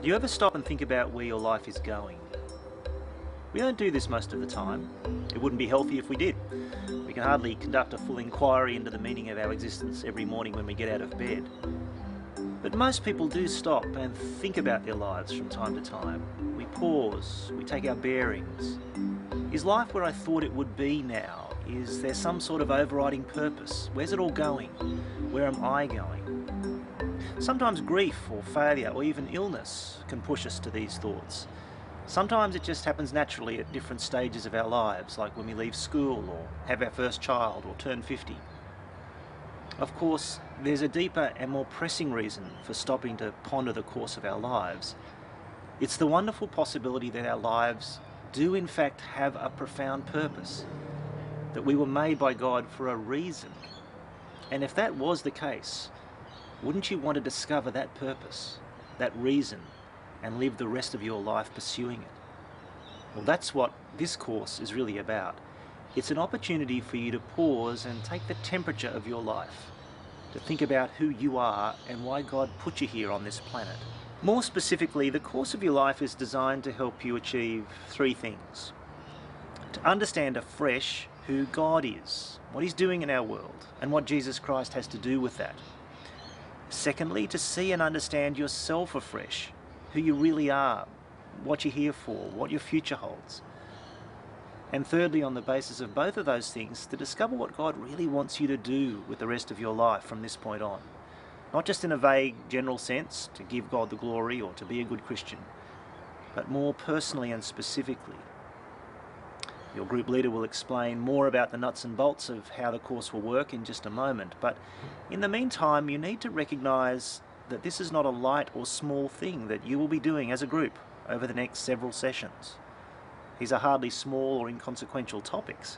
Do you ever stop and think about where your life is going? We don't do this most of the time. It wouldn't be healthy if we did. We can hardly conduct a full inquiry into the meaning of our existence every morning when we get out of bed. But most people do stop and think about their lives from time to time. We pause, we take our bearings. Is life where I thought it would be now? Is there some sort of overriding purpose? Where's it all going? Where am I going? Sometimes grief or failure or even illness can push us to these thoughts. Sometimes it just happens naturally at different stages of our lives, like when we leave school or have our first child or turn 50. Of course, there's a deeper and more pressing reason for stopping to ponder the course of our lives. It's the wonderful possibility that our lives do in fact have a profound purpose, that we were made by God for a reason. And if that was the case, wouldn't you want to discover that purpose, that reason, and live the rest of your life pursuing it? Well, that's what this course is really about. It's an opportunity for you to pause and take the temperature of your life, to think about who you are and why God put you here on this planet. More specifically, the course of your life is designed to help you achieve three things. To understand afresh who God is, what He's doing in our world, and what Jesus Christ has to do with that. Secondly, to see and understand yourself afresh, who you really are, what you're here for, what your future holds. And thirdly, on the basis of both of those things, to discover what God really wants you to do with the rest of your life from this point on. Not just in a vague general sense, to give God the glory or to be a good Christian, but more personally and specifically. Your group leader will explain more about the nuts and bolts of how the course will work in just a moment, but in the meantime you need to recognise that this is not a light or small thing that you will be doing as a group over the next several sessions. These are hardly small or inconsequential topics,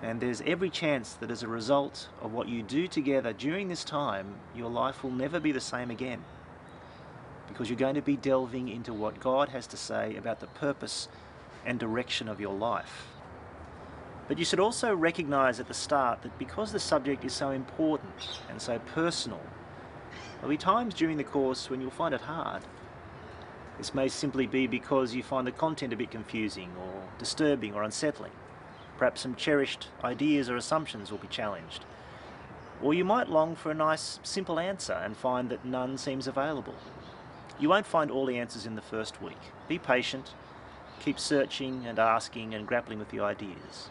and there's every chance that as a result of what you do together during this time, your life will never be the same again, because you're going to be delving into what God has to say about the purpose and direction of your life. But you should also recognise at the start that because the subject is so important and so personal, there'll be times during the course when you'll find it hard. This may simply be because you find the content a bit confusing or disturbing or unsettling. Perhaps some cherished ideas or assumptions will be challenged. Or you might long for a nice, simple answer and find that none seems available. You won't find all the answers in the first week. Be patient. Keep searching and asking and grappling with the ideas.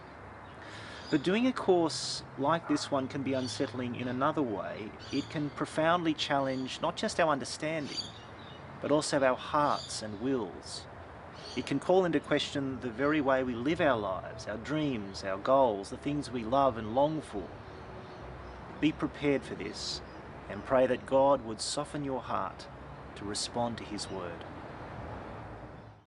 But doing a course like this one can be unsettling in another way. It can profoundly challenge not just our understanding, but also our hearts and wills. It can call into question the very way we live our lives, our dreams, our goals, the things we love and long for. Be prepared for this and pray that God would soften your heart to respond to His word.